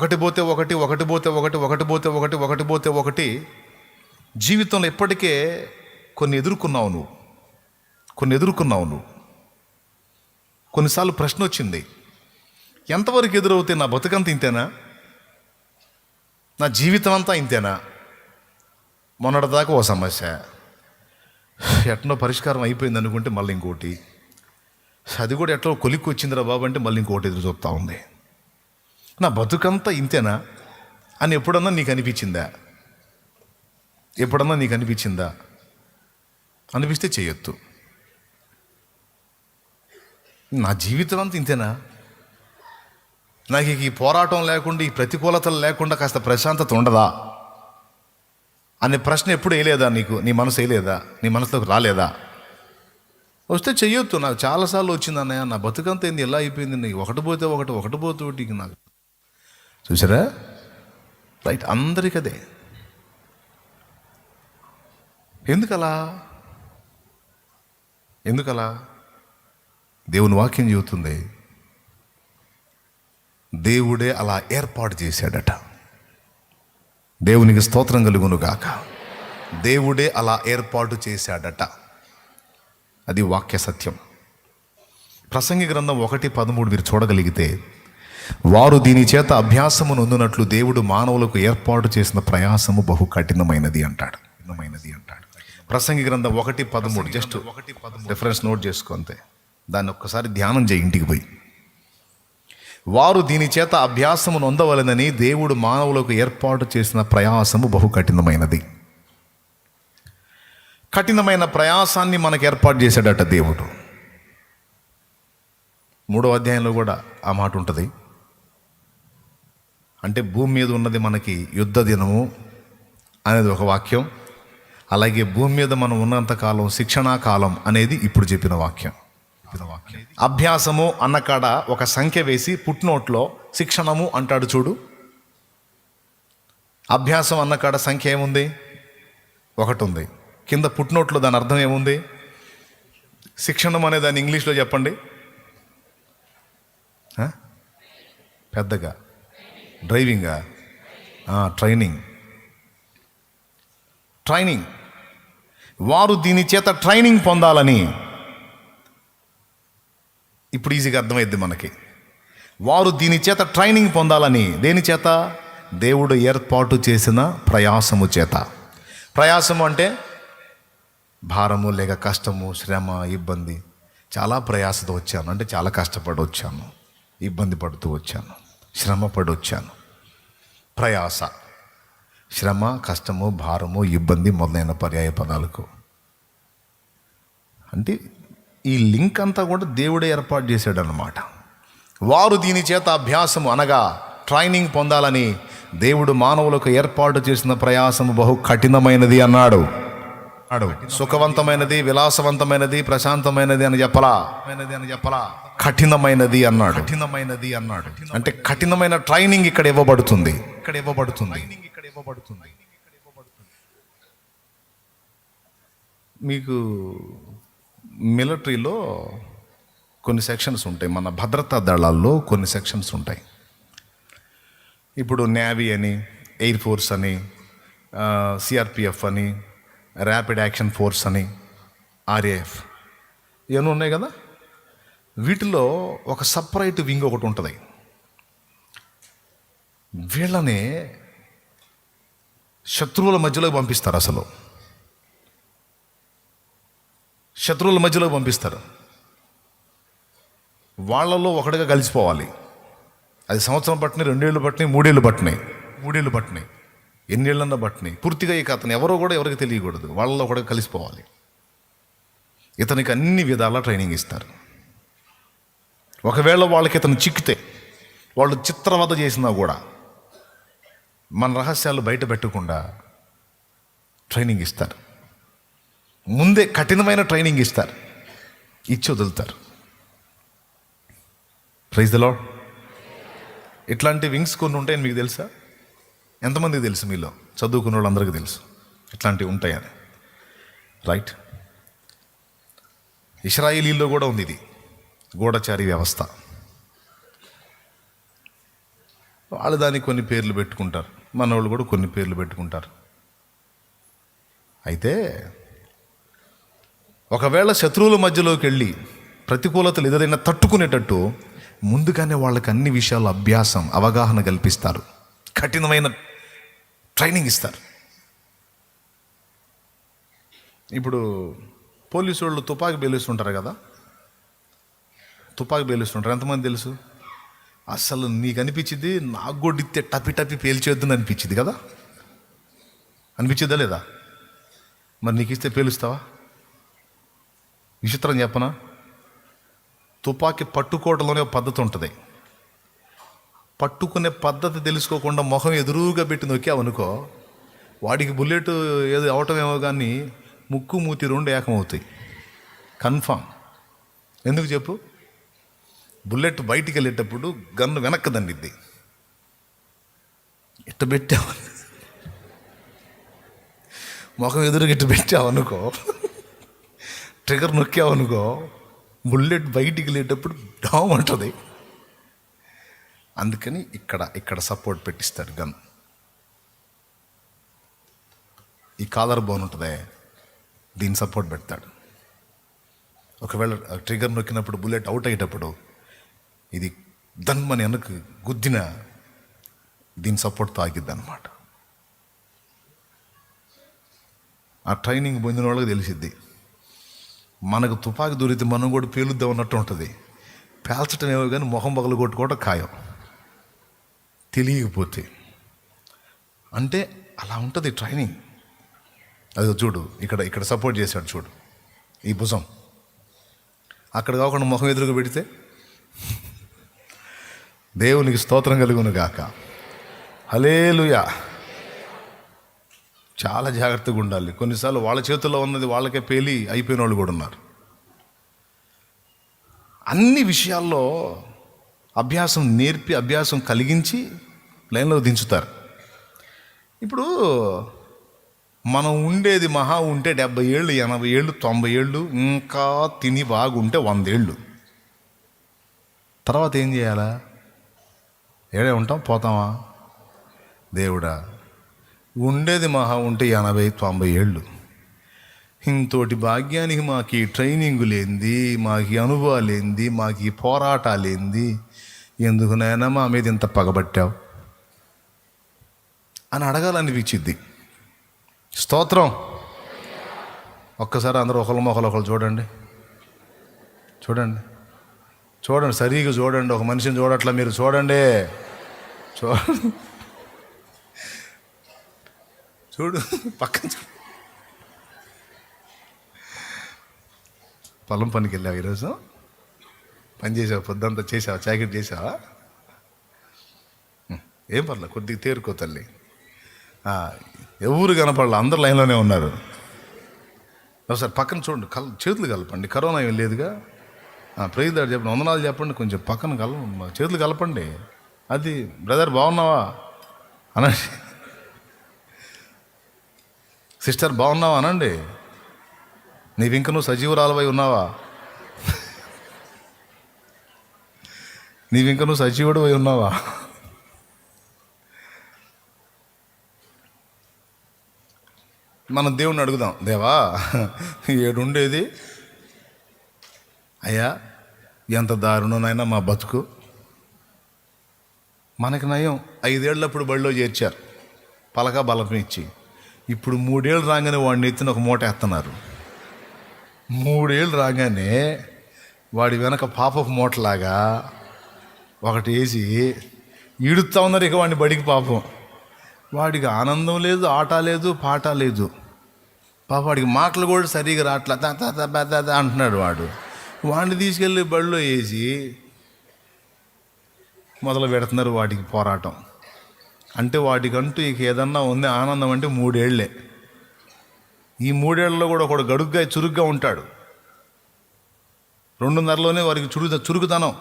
ఒకటి పోతే ఒకటి, ఒకటి పోతే ఒకటి, ఒకటి పోతే ఒకటి, ఒకటి పోతే ఒకటి. జీవితంలో ఇప్పటికే కొన్ని ఎదుర్కొన్నావు నువ్వు. కొన్నిసార్లు ప్రశ్న వచ్చింది, ఎంతవరకు ఎదురవుతే నా బతుకంతా ఇంతేనా, నా జీవితం అంతా ఇంతేనా? మొన్నటిదాకా ఓ సమస్య, ఎట్నో పరిష్కారం అయిపోయింది అనుకుంటే మళ్ళీ ఇంకోటి, అది కూడా ఎట్లా కొలిక్కి వచ్చిందిరా బాబు అంటే మళ్ళీ ఇంకోటి ఎదురు చూస్తూ ఉంది. నా బతుకంతా ఇంతేనా అని ఎప్పుడన్నా నీకు అనిపించిందా? అనిపిస్తే చేయొద్దు. నా జీవితం అంతా ఇంతేనా, నాకు ఈ పోరాటం లేకుండా, ఈ ప్రతికూలతలు లేకుండా కాస్త ప్రశాంతత ఉండదా అనే ప్రశ్న ఎప్పుడు వేయలేదా నీకు? నీ మనసు వేయలేదా? నీ మనసులోకి రాలేదా? వస్తే చెయ్యొద్దు. నాకు చాలాసార్లు వచ్చింది అన్నయ్య, నా బతుకంతా ఏంది ఎలా అయిపోయింది, నీకు ఒకటి పోతే ఒకటి నాకు. చూసారా? రైట్, అందరికీ అదే. ఎందుకలా? దేవుని వాక్యం చెబుతుంది, దేవుడే అలా ఏర్పాటు చేశాడట. దేవునికి స్తోత్రం కలుగును గాక. దేవుడే అలా ఏర్పాటు చేశాడట. అది వాక్య సత్యం. ప్రసంగి గ్రంథం 1:13 మీరు చూడగలిగితే, వారు దీని చేత అభ్యాసము నొందునట్లు దేవుడు మానవులకు ఏర్పాటు చేసిన ప్రయాసము బహు కఠినమైనది అంటాడు. ప్రసంగి గ్రంథం 1:13 జస్ట్ రిఫరెన్స్ నోట్ చేసుకో అంతే. దాన్ని ఒక్కసారి ధ్యానం చేయి ఇంటికి పోయి. వారు దీని చేత అభ్యాసము నొందవలెనని దేవుడు మానవులకు ఏర్పాటు చేసిన ప్రయాసము బహు కఠినమైనది. కఠినమైన ప్రయాసాన్ని మనకు ఏర్పాటు చేశాడట దేవుడు. 3వ అధ్యాయంలో కూడా ఆ మాట ఉంటుంది. అంటే భూమి మీద ఉన్నది మనకి యుద్ధ దినము అనేది ఒక వాక్యం, అలాగే భూమి మీద మనం ఉన్నంతకాలం శిక్షణా కాలం అనేది ఇప్పుడు చెప్పిన వాక్యం. అభ్యాసము అన్నకాడ ఒక సంఖ్య వేసి పుట్నోట్లో శిక్షణము అంటాడు చూడు. అభ్యాసం అన్నకాడ సంఖ్య ఏముంది? 1 ఉంది. కింద పుట్నోట్లో దాని అర్థం ఏముంది? శిక్షణం అనే దాన్ని ఇంగ్లీష్లో చెప్పండి పెద్దగా. డ్రైవింగా? ట్రైనింగ్. వారు దీని చేత ట్రైనింగ్ పొందాలని. ఇప్పుడు ఈజీగా అర్థమైద్ది మనకి. వారు దీని చేత ట్రైనింగ్ పొందాలని. దేని చేత? దేవుడు ఏర్పాటు చేసిన ప్రయాసము చేత. ప్రయాసము అంటే భారము లేక కష్టము, శ్రమ, ఇబ్బంది. చాలా ప్రయాసతో వచ్చాను అంటే చాలా కష్టపడి వచ్చాను, ఇబ్బంది పడుతూ వచ్చాను, శ్రమ పడి వచ్చాను. ప్రయాస, శ్రమ, కష్టము, భారము, ఇబ్బంది మొదలైన పర్యాయ పదాలకు. అంటే ఈ లింక్ అంతా కూడా దేవుడే ఏర్పాటు చేశాడు అన్నమాట. వారు దీని చేత అభ్యాసము అనగా ట్రైనింగ్ పొందాలని దేవుడు మానవులకు ఏర్పాటు చేసిన ప్రయాసము బహు కఠినమైనది అన్నాడు. సుఖవంతమైనది, విలాసవంతమైనది, ప్రశాంతమైనది అని చెప్పలా, కఠినమైనది అన్నాడు. అంటే కఠినమైన ట్రైనింగ్ ఇక్కడ ఇవ్వబడుతుంది. మీకు మిలిటరీలో కొన్ని సెక్షన్స్ ఉంటాయి, మన భద్రతా దళాల్లో కొన్ని సెక్షన్స్ ఉంటాయి. ఇప్పుడు నేవీ అని, ఎయిర్ ఫోర్స్ అని, సిఆర్పిఎఫ్ అని, ర్యాపిడ్ యాక్షన్ ఫోర్స్ అని, ఆర్ఏఎఫ్ ఇవన్నీ ఉన్నాయి కదా. వీటిలో ఒక సపరేట్ వింగ్ ఒకటి ఉంటుంది. వీళ్ళని శత్రువుల మధ్యలోకి పంపిస్తారు. శత్రువుల మధ్యలోకి పంపిస్తారు. వాళ్ళలో ఒకటిగా కలిసిపోవాలి. అది సంవత్సరం పట్టినాయి, 2 ఏళ్ళు పట్టినాయి, 3 ఏళ్ళు పట్టినాయి, ఎన్ని ఏళ్ళన్నా పట్టినాయి. పూర్తిగా ఇక అతను ఎవరో కూడా ఎవరికి తెలియకూడదు. వాళ్ళలో ఒకటిగా కలిసిపోవాలి. ఇతనికి అన్ని విధాలా ట్రైనింగ్ ఇస్తారు. ఒకవేళ వాళ్ళకి ఇతను చిక్కితే, వాళ్ళు చిత్రవద చేసినా కూడా మన రహస్యాలు బయట పెట్టకుండా ట్రైనింగ్ ఇస్తారు. ముందే కఠినమైన ట్రైనింగ్ ఇస్తారు, ఇచ్చి వదులుతారు. Praise the Lord. ఇట్లాంటి వింగ్స్ కొన్ని ఉంటాయని మీకు తెలుసా? ఎంతమందికి తెలుసు? మీలో చదువుకున్న వాళ్ళందరికీ తెలుసు ఇట్లాంటివి ఉంటాయని. రైట్. ఇశ్రాయేలీల్లో కూడా ఉంది ఇది, గూఢచారి వ్యవస్థ. వాళ్ళు దానికి కొన్ని పేర్లు పెట్టుకుంటారు, మనవాళ్ళు కూడా కొన్ని పేర్లు పెట్టుకుంటారు. అయితే ఒకవేళ శత్రువుల మధ్యలోకి వెళ్ళి ప్రతికూలతలు ఎదురైనా తట్టుకునేటట్టు ముందుగానే వాళ్ళకి అన్ని విషయాలు అభ్యాసం, అవగాహన కల్పిస్తారు, కఠినమైన ట్రైనింగ్ ఇస్తారు. ఇప్పుడు పోలీసు వాళ్ళు తుపాకీ పేలుస్తుంటారు కదా, తుపాకీ పేలుస్తుంటారు. ఎంతమంది తెలుసు? అసలు నీకు అనిపించింది నాకు కొడితే టపి టపి పేల్చేద్దని అనిపించింది కదా, అనిపించిందా లేదా? మరి నీకు ఇస్తే పేలుస్తావా? విచిత్రం చెప్పనా, తుపాకీ పట్టుకోవడంలోనే ఒక పద్ధతి ఉంటుంది. పట్టుకునే పద్ధతి తెలుసుకోకుండా మొహం ఎదురుగా పెట్టి నొక్కావనుకో, వాడికి బుల్లెట్ ఏదో అవటమేమో కానీ ముక్కు మూతి రెండు ఏకమవుతాయి, కన్ఫామ్. ఎందుకు చెప్పు? బుల్లెట్ బయటికి వెళ్ళేటప్పుడు గన్ను వెనక్కి దండిద్ది. ఇట్ట పెట్టావు, ముఖం ఎదురుగా ఇట్టు పెట్టావనుకో, ట్రిగర్ నొక్కావనుకో, బుల్లెట్ బయటికి వెళ్ళేటప్పుడు డామ్ అంటుంది. అందుకని ఇక్కడ సపోర్ట్ పెట్టిస్తాడు గన్. ఈ కాలర్ బోన్ ఉంటుంది, దీన్ని సపోర్ట్ పెడతాడు. ఒకవేళ ట్రిగర్ నొక్కినప్పుడు బుల్లెట్ అవుట్ అయ్యేటప్పుడు ఇది దన్మని వెనక్కి గుద్దిన దీని సపోర్ట్తో ఆగిద్ది అనమాట. ఆ ట్రైనింగ్ పొందిన వాళ్ళకి తెలిసిద్ది. మనకు తుపాకి దొరికితే మనం కూడా పేలుద్దాం అన్నట్టు ఉంటుంది. పేల్చటం ఏమో కానీ మొహం పగలు కొట్టుకోవటం ఖాయం, తెలియకపోతే. అంటే అలా ఉంటుంది ట్రైనింగ్. అది చూడు, ఇక్కడ సపోర్ట్ చేశాడు చూడు, ఈ భుజం. అక్కడ కాకుండా ముఖం ఎదురుగా పెడితే దేవునికి స్తోత్రం కలుగును గాక, హల్లెలూయా. చాలా జాగ్రత్తగా ఉండాలి. కొన్నిసార్లు వాళ్ళ చేతుల్లో ఉన్నది వాళ్ళకే పేలి అయిపోయిన వాళ్ళు కూడా ఉన్నారు. అన్ని విషయాల్లో అభ్యాసం నేర్పి, అభ్యాసం కలిగించి లైన్లో దించుతారు. ఇప్పుడు మనం ఉండేది మహా ఉంటే 70 ఏళ్ళు, 80 ఏళ్ళు, 90 ఏళ్ళు, ఇంకా తిని బాగుంటే 100 ఏళ్ళు. తర్వాత ఏం చేయాలా? ఏడే ఉంటాం, పోతామా? దేవుడా, ఉండేది మహా ఉంటే 80, 90 ఏళ్ళు. ఇంతోటి భాగ్యానికి మాకు ఈ ట్రైనింగ్ లేనిది, మాకు ఈ అనుభవాలు ఏంది, మాకు ఈ పోరాటాలు ఏంది, ఎందుకు నాయనా మా మీద ఇంత పగబట్టావు అని అడగాలనిపించిద్ది. స్తోత్రం. ఒక్కసారి అందరూ ఒకళ్ళు చూడండి, చూడండి, చూడండి, సరిగా చూడండి. ఒక మనిషిని చూడట్లా, మీరు చూడండి, చూడు పక్కన చూడు. పొలం పనికి వెళ్ళావు ఈరోజు? పని చేసావు, పొద్దంతా చేసావా? చాకెట్ చేసావా? ఏం పర్లేదు, కొద్దిగా తేరుకో తల్లి. ఎవరు కనపడలే, అందరు లైన్లోనే ఉన్నారు. ఒకసారి పక్కన చూడండి, చేతులు కలపండి. కరోనా ఏం లేదుగా. ప్రైజ్ దాడు చెప్పండి, వందనాలు చెప్పండి. కొంచెం పక్కన చేతులు కలపండి. అది బ్రదర్ బాగున్నావా అనండి, సిస్టర్ బాగున్నావా అనండి. నీవింక నువ్వు సజీవురాలవై ఉన్నావా? నీవింక నువ్వు సజీవుడు అయి ఉన్నావా? మనం దేవుణ్ణి అడుగుదాం, దేవా ఏడుండేది అయ్యా, ఎంత దారుణనైనా మా బతుకు. మనకి నయం 5 ఏళ్ళప్పుడు బడిలో చేర్చారు, పలక బలం ఇచ్చి. ఇప్పుడు 3 ఏళ్ళు రాగానే వాడిని ఎత్తిన ఒక మూట ఎత్తన్నారు. 3 ఏళ్ళు రాగానే వాడి వెనక పాపపు మూటలాగా ఒకటి వేసి ఈడుతా ఉన్నారు. ఇక వాడిని బడికి పాపం. వాడికి ఆనందం లేదు, ఆట లేదు, పాట లేదు. పాప వాడికి మాటలు కూడా సరిగా రాట్లా, తా అంటున్నాడు. వాడిని తీసుకెళ్ళి బడిలో వేసి మొదలు పెడుతున్నారు వాడికి పోరాటం. అంటే వాడికంటూ ఇక ఏదన్నా ఉంది ఆనందం అంటే 3 ఏళ్లే. ఈ 3 ఏళ్లలో కూడా ఒకడు గడుగ్గా చురుగ్గా ఉంటాడు. 2:30లోనే వాడికి చురుకుతనం,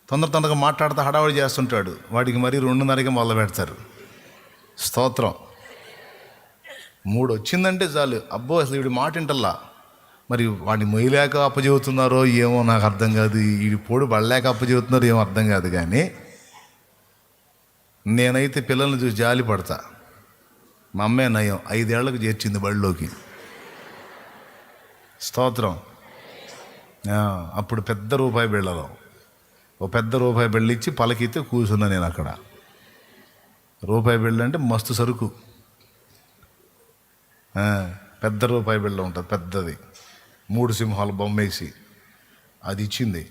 తొందరగా మాట్లాడుతూ హడావడి చేస్తుంటాడు. వాడికి మరీ 2:30కి మొదలు పెడతారు. స్తోత్రం. 3 వచ్చిందంటే చాలు, అబ్బో అసలు వీడి మాట వింటల్లా. మరి వాడిని మొయ్యలేక అప్పచెబుతున్నారో ఏమో నాకు అర్థం కాదు, వీడి పోడు పడలేక అప్పచెబుతున్నారో ఏమో అర్థం కాదు. కానీ నేనైతే పిల్లల్ని చూసి జాలి పడతా. మా అమ్మే నయం, 5 ఏళ్లకు చేర్చింది బడిలోకి. స్తోత్రం. అప్పుడు పెద్ద రూపాయి బిళ్ళలో ఓ పెద్ద రూపాయి బిళ్ళ ఇచ్చి పలకితే కూర్చున్నా నేను అక్కడ. రూపాయి బిళ్ళ అంటే మస్తు సరుకు. పెద్ద రూపాయి బిళ్ళ ఉంటుంది, పెద్దది, 3 సింహాలు బొమ్మేసి అది ఇచ్చింది.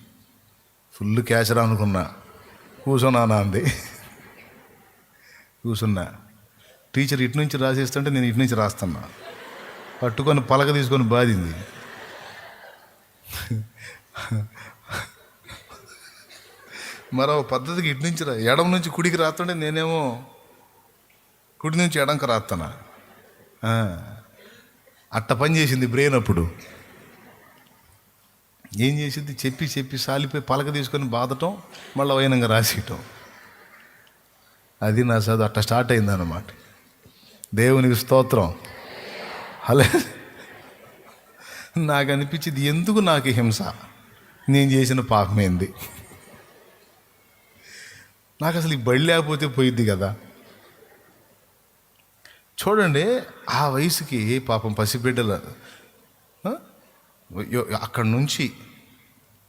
ఫుల్ క్యాష్ రా అనుకున్నా. కూర్చున్నానా అంది. కూర్చున్నా. టీచర్ ఇటు నుంచి రాసేస్తుంటే నేను ఇటు నుంచి రాస్తున్నా. పట్టుకొని పలక తీసుకొని బాధింది. మరో పద్ధతికి ఇటు నుంచి ఎడం నుంచి కుడికి రాస్తుంటే నేనేమో కుడి నుంచి ఎడంకి రాస్తున్నా. అట్ట పని చేసింది బ్రెయిన్. అప్పుడు ఏం చేసింది, చెప్పి చెప్పి సాలిపోయి పలక తీసుకొని బాధటం, మళ్ళీ వైనంగా రాసేయటం. అది నా చదువు అట్ట స్టార్ట్ అయిందన్నమాట. దేవునికి స్తోత్రం. అలా నాకు అనిపించింది, ఎందుకు నాకు హింస, నేను చేసిన పాపమేంది. నాకు అసలు ఈ బడి లేకపోతే పోయిద్ది కదా. చూడండి, ఆ వయసుకి పాపం పసిబిడ్డలు అక్కడి నుంచి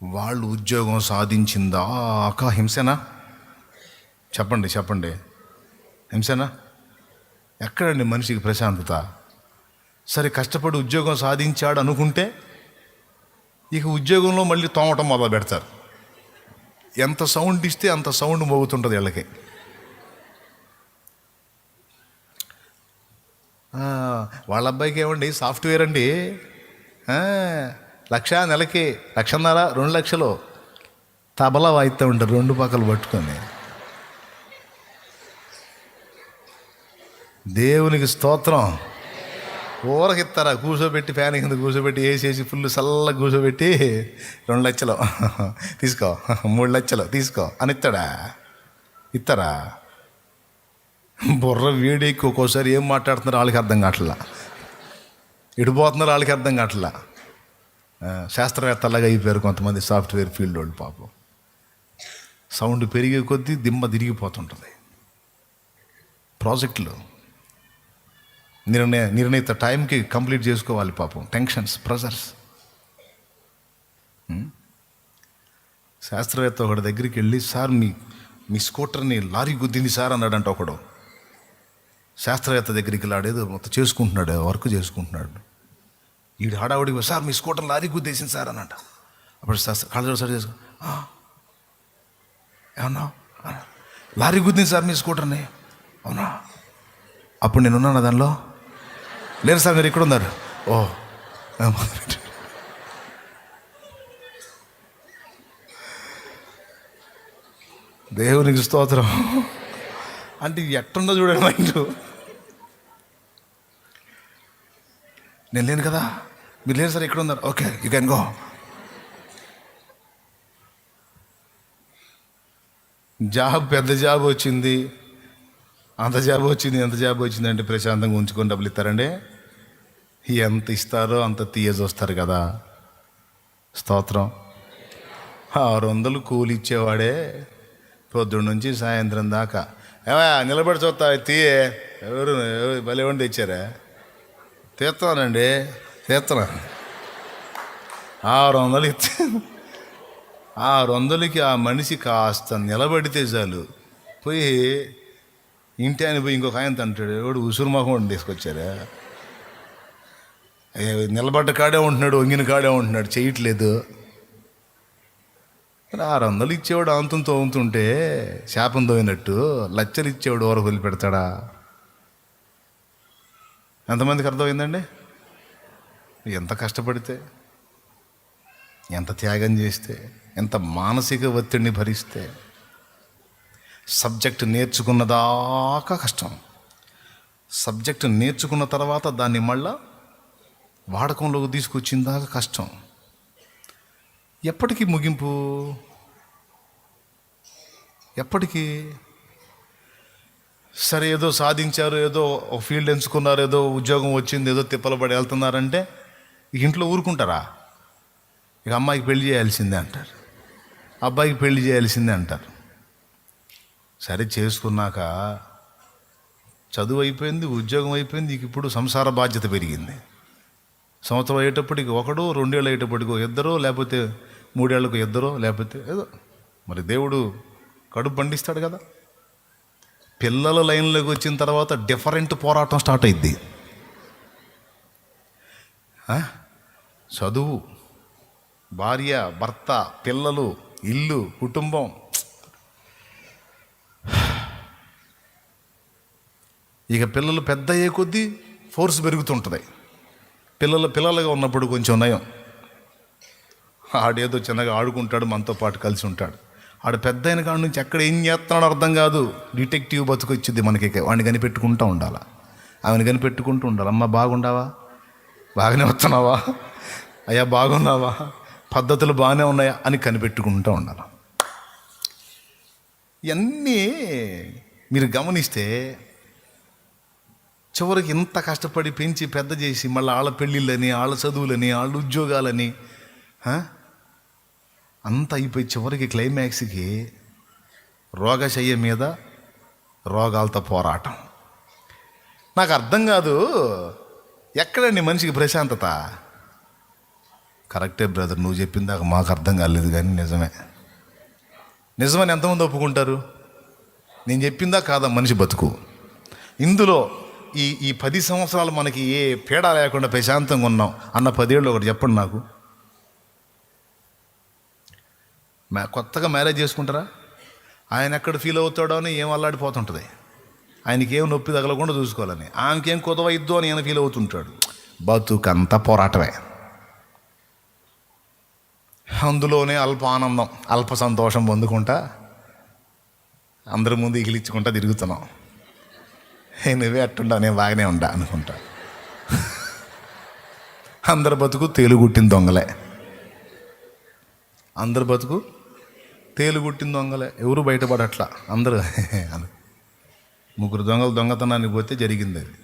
వాళ్ళు ఉద్యోగం సాధించిందాకా హింసేనా? చెప్పండి చెప్పండి, హింసేనా? ఎక్కడండి మనిషికి ప్రశాంతత? సరే, కష్టపడి ఉద్యోగం సాధించాడు అనుకుంటే ఇక ఉద్యోగంలో మళ్ళీ తోమటం మొదలు పెడతారు. ఎంత సౌండ్ ఇస్తే అంత సౌండ్ మోగుతుంటుంది వీళ్ళకి. వాళ్ళ అబ్బాయికి ఏమండి సాఫ్ట్వేర్ అండి, 1,00,000 నెలకి, 1,50,000, 2 లక్షలు తబలా వాయిస్తూ ఉంటారు 2 పక్కలు పట్టుకొని. దేవునికి స్తోత్రం. ఊరకిస్తారా కూర్చోబెట్టి, ఫ్యాన్ కింద కూర్చోబెట్టి, వేసేసి ఫుల్ చల్లగా కూర్చోబెట్టి 2 లక్షలు తీసుకో, 3 లక్షలు తీసుకో అని ఇస్తారా? బుర్ర వేడెక్కి ఒక్కోసారి ఏం మాట్లాడుతున్నారు వాళ్ళకి అర్థం కావట్లా, ఎడిపోతున్నారు వాళ్ళకి అర్థం కావట్లా. శాస్త్రవేత్తలాగా అయిపోయారు కొంతమంది సాఫ్ట్వేర్ ఫీల్డ్ వాళ్ళు. పాపం సౌండ్ పెరిగే కొద్దీ దిమ్మ తిరిగిపోతుంటుంది. ప్రాజెక్టులు నిర్ణీత టైంకి కంప్లీట్ చేసుకోవాలి. పాపం టెన్షన్స్, ప్రెజర్స్. శాస్త్రవేత్త ఒకటి దగ్గరికి వెళ్ళి, సార్ మీ స్కూటర్ని లారీ గుద్దింది సార్ అన్నాడంట ఒకడు. శాస్త్రవేత్త దగ్గరికి వెళ్ళాడేదో మొత్తం చేసుకుంటున్నాడు, వర్క్ చేసుకుంటున్నాడు. ఈడు హడావుడికి, సార్ మీ స్కూటర్ లారీ గుద్దేసింది సార్ అన్నట. అప్పుడు కళ్ళజోడు సరి చేసుకో, ఏమన్నా లారీ గుద్దింది సార్ మీ స్కూటర్ని, అవునా? అప్పుడు నేను ఉన్నాను దానిలో. లేదు సార్, మీరు ఇక్కడ ఉన్నారు. ఓ, దేవునికి స్తోత్రం. అంటే ఎట్టుందో చూడండి మైండ్. నేను లేను కదా, మీరు లేరు సార్, ఇక్కడ ఉన్నారు, ఓకే యూ కెన్ గో. పెద్ద జాబ్ వచ్చింది, అంత జాబ్ వచ్చింది, ఎంత జాబ్ వచ్చింది అంటే ప్రశాంతంగా ఉంచుకొని డబ్బులు ఇస్తారండి. ఎంత ఇస్తారో అంత తీయజ్ వస్తారు కదా. స్తోత్రం. 600 కూలి ఇచ్చేవాడే పొద్దున్న నుంచి సాయంత్రం దాకా, నిలబడి చూస్తా తీయే, ఎవరు భలేవండి తెచ్చారా? తీస్తున్నానండి, తీస్తున్నాను. 600 ఇస్తే 600కి ఆ మనిషి కాస్త నిలబడితే చాలు, పోయి ఇంటి ఆయన పోయి ఇంకొక ఆయన అంటాడు, ఎవడు ఉసురు మొహం తీసుకొచ్చారా? నిలబడ్డ కాడే ఉంటున్నాడు, వంగిన కాడే ఉంటున్నాడు, చేయట్లేదు. 600 ఇచ్చేవాడు అంతంతో అవుతుంటే శాపం తోయినట్టు, లక్షలు ఇచ్చేవాడు ఓర వదిలి పెడతాడా? ఎంతమందికి అర్థమైందండి? ఎంత కష్టపడితే, ఎంత త్యాగం చేస్తే, ఎంత మానసిక ఒత్తిడిని భరిస్తే. సబ్జెక్ట్ నేర్చుకున్నదాకా కష్టం, సబ్జెక్ట్ నేర్చుకున్న తర్వాత దాన్ని మళ్ళా వాడకంలోకి తీసుకొచ్చిందాకా కష్టం. ఎప్పటికీ ముగింపు? ఎప్పటికీ? సరే, ఏదో సాధించారు, ఏదో ఒక ఫీల్డ్ ఎంచుకున్నారు, ఏదో ఉద్యోగం వచ్చింది, ఏదో తిప్పలబడి వెళ్తున్నారంటే ఇక ఇంట్లో ఊరుకుంటారా? ఇక అమ్మాయికి పెళ్లి చేయాల్సిందే అంటారు, అబ్బాయికి పెళ్లి చేయాల్సిందే అంటారు. సరే చేసుకున్నాక చదువు అయిపోయింది, ఉద్యోగం అయిపోయింది, ఇప్పుడు సంసార బాధ్యత పెరిగింది. సంవత్సరం అయ్యేటప్పటికి ఒకడు, 2 ఏళ్ళు అయ్యేటప్పటికి ఇద్దరు, లేకపోతే 3 ఏళ్ళకు ఇద్దరు, లేకపోతే ఏదో. మరి దేవుడు కడుపు పండిస్తాడు కదా. పిల్లల లైన్లోకి వచ్చిన తర్వాత డిఫరెంట్ పోరాటం స్టార్ట్ అయింది. చదువు, భార్య, భర్త, పిల్లలు, ఇల్లు, కుటుంబం. ఇక పిల్లలు పెద్ద అయ్యే కొద్దీ ఫోర్స్ పెరుగుతుంటుంది. పిల్లలుగా ఉన్నప్పుడు కొంచెం నయం, ఆడేదో చిన్నగా ఆడుకుంటాడు, మనతో పాటు కలిసి ఉంటాడు. ఆడు పెద్ద అయిన కాడి నుంచి ఎక్కడ ఏం చేస్తున్నాడో అర్థం కాదు. డిటెక్టివ్ బతుకొచ్చింది మనకి. వాడిని కనిపెట్టుకుంటూ ఉండాలి, ఆమెను కనిపెట్టుకుంటూ ఉండాలి. అమ్మ బాగుండావా, బాగానే వస్తున్నావా, అయ్యా బాగున్నావా, పద్ధతులు బాగానే ఉన్నాయా అని కనిపెట్టుకుంటూ ఉండాలి. ఇవన్నీ మీరు గమనిస్తే చివరికి ఇంత కష్టపడి పెంచి పెద్ద చేసి మళ్ళీ వాళ్ళ పెళ్ళిళ్ళని, వాళ్ళ చదువులని, వాళ్ళ ఉద్యోగాలని అంత అయిపోయి చివరికి క్లైమాక్స్కి రోగశయ్య మీద రోగాలతో పోరాటం. నాకు అర్థం కాదు, ఎక్కడండి మనిషికి ప్రశాంతత? కరెక్టే బ్రదర్, నువ్వు చెప్పిందాక మాకు అర్థం కాలేదు, కానీ నిజమని ఎంతమంది ఒప్పుకుంటారు? నేను చెప్పిందా కాదా మనిషి బతుకు? ఇందులో ఈ 10 సంవత్సరాలు మనకి ఏ పీడ లేకుండా ప్రశాంతంగా ఉన్నాం అన్న 10 ఏళ్ళు ఒకటి చెప్పండి నాకు. కొత్తగా మ్యారేజ్ చేసుకుంటారా? ఆయన ఎక్కడ ఫీల్ అవుతాడో అని ఏం అల్లాడిపోతుంటుంది. ఆయనకి ఏం నొప్పి తగలకుండా చూసుకోవాలని, ఆమెకేం కుదవయిద్దు అని ఆయన ఫీల్ అవుతుంటాడు. బతుకంతా పోరాటమే. అందులోనే అల్ప ఆనందం, అల్ప సంతోషం పొందుకుంటా అందరి ముందు ఇగిలించుకుంటా తిరుగుతున్నాం. నువ్వే అట్టుండా, నేను బాగానే ఉండా అనుకుంటా. అందరి బతుకు తేలుగుట్టిన దొంగలే, అందరి బతుకు తేలుగుట్టిన దొంగలే. ఎవరు బయటపడట్లా, అందరూ. 3 దొంగలు దొంగతనానికి పోతే జరిగింది అది.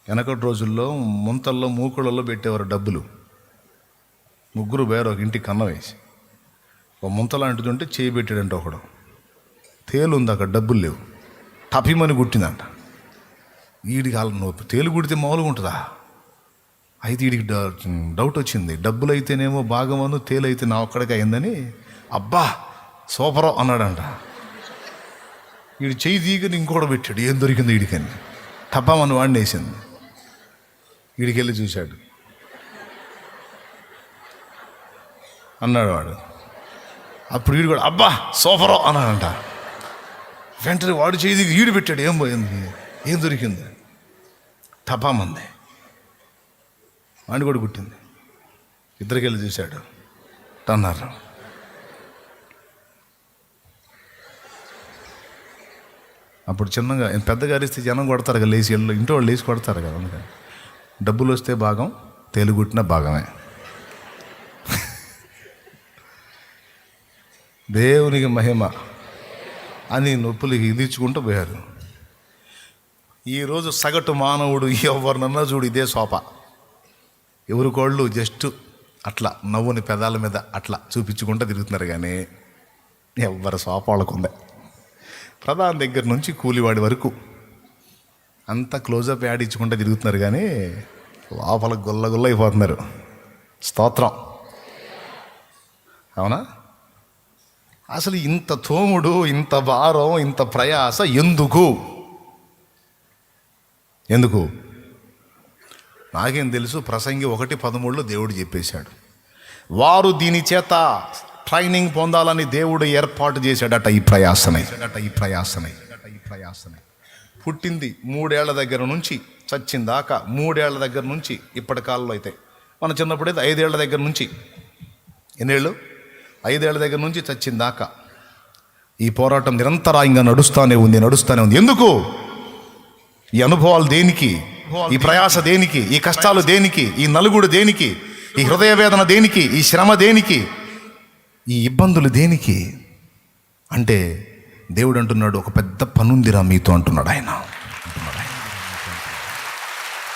వెనకటి రోజుల్లో ముంతల్లో మూకుళ్ళల్లో పెట్టేవారు డబ్బులు. 3 పేరు ఒక ఇంటికి కన్న వేసి ఒక ముంత లాంటిది ఉంటే చేయి పెట్టాడంటే ఒకడు. తేలు ఉంది అక్కడ, డబ్బులు లేవు, టపిమని గుట్టిందంట. వీడికి నొప్పి. తేలు గుడితే మామూలుగా ఉంటుందా? అయితే వీడికి డౌట్ వచ్చింది. డబ్బులు అయితేనేమో భాగమను, తేలు అయితే నా ఒక్కడికి అయిందని, అబ్బా సూపరో అన్నాడంట. వీడు చెయ్యి తీగని ఇంకోటి పెట్టాడు, ఏం దొరికింది వీడికని. టపామని వాడిని వేసింది. వీడికి వెళ్ళి చూశాడు, అన్నాడు వాడు. అప్పుడు వీడు కూడా అబ్బా సూపరో అన్నాడంట. వెంటనే వాడు చేయి ఈడు పెట్టాడు, ఏం పోయింది, ఏం దొరికింది, టపామంది. వాడిని కూడా కుట్టింది. ఇద్దరికి వెళ్ళి చూశాడు అన్నారు. అప్పుడు చిన్నగా పెద్దగా అరిస్తే జనం కొడతారు కదా, లేచి ఇంట్లో వాళ్ళు లేచి కొడతారు కదా. అందుకని డబ్బులు వస్తే భాగం, తేలుగుట్టిన భాగమే. దేవునికి మహిమ అని నొప్పులకి ఇదిచ్చుకుంటూ పోయారు. ఈరోజు సగటు మానవుడు ఎవరినన్నా చూడు ఇదే సోప. ఎవరికోళ్ళు జస్ట్ అట్లా నవ్వుని పెదాల మీద అట్లా చూపించుకుంటూ తిరుగుతున్నారు, కానీ ఎవరి సోప వాళ్ళకు ఉంది. ప్రధాని దగ్గర నుంచి కూలివాడి వరకు అంతా క్లోజప్ యాడ్ ఇచ్చుకుంటూ తిరుగుతున్నారు, కానీ లోపల గుల్ల అయిపోతున్నారు. స్తోత్రం. అవునా? అసలు ఇంత తోముడు, ఇంత భారం, ఇంత ప్రయాస ఎందుకు? నాకేం తెలుసు. ప్రసంగి 1:13 దేవుడు చెప్పేశాడు, వారు దీని చేత ట్రైనింగ్ పొందాలని దేవుడు ఏర్పాటు చేశాడట. ఈ ప్రయాసనే పుట్టింది 3 ఏళ్ల దగ్గర నుంచి చచ్చిందాకా, 3 ఏళ్ల దగ్గర నుంచి ఇప్పటి కాలంలో అయితే, మన చిన్నప్పుడైతే 5 ఏళ్ల దగ్గర నుంచి, ఎన్నేళ్ళు, 5 ఏళ్ల దగ్గర నుంచి చచ్చిందాకా ఈ పోరాటం నిరంతరాయంగా నడుస్తూనే ఉంది. ఎందుకు? ఈ అనుభవాలు దేనికి? ఈ ప్రయాస దేనికి? ఈ కష్టాలు దేనికి? ఈ నలుగుడు దేనికి? ఈ హృదయ వేదన దేనికి? ఈ శ్రమ దేనికి? ఈ ఇబ్బందులు దేనికి? అంటే దేవుడు అంటున్నాడు, ఒక పెద్ద పనుందిరా మీతో అంటున్నాడు ఆయన.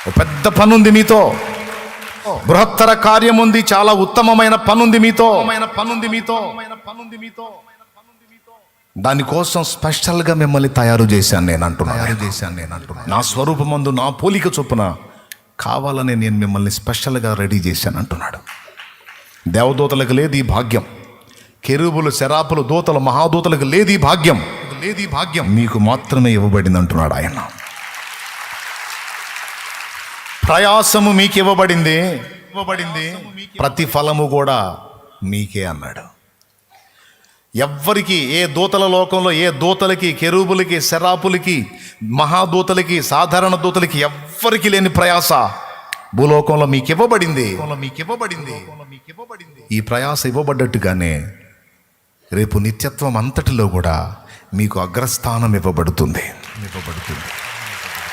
ఒక పెద్ద పనుంది మీతో, బృహత్తర కార్యం ఉంది, చాలా ఉత్తమమైన పనుంది మీతో. దానికోసం స్పెషల్గా మిమ్మల్ని తయారు చేశాను నేను అంటున్నాను. నా స్వరూపమందు నా పోలిక చొప్పున కావాలని నేను మిమ్మల్ని స్పెషల్గా రెడీ చేశాను అంటున్నాడు. దేవదూతలకు లేదు ఈ భాగ్యం, కెరూబులు, శరాపులు, దూతలు, మహాదూతలకు లేదు ఈ భాగ్యం. మీకు మాత్రమే ఇవ్వబడింది అంటున్నాడు ఆయన. ప్రయాసము మీకు ఇవ్వబడింది, ప్రతిఫలము కూడా మీకే అన్నాడు. ఎవ్వరికి, ఏ దూతల లోకంలో ఏ దూతలకి, కెరూబులకి, శరాపులకి, మహాదూతలకి, సాధారణ దూతలకి ఎవ్వరికి లేని ప్రయాస భూలోకంలో మీకు ఇవ్వబడింది. ఈ ప్రయాస ఇవ్వబడ్డట్టుగానే రేపు నిత్యత్వం అంతటిలో కూడా మీకు అగ్రస్థానం ఇవ్వబడుతుంది.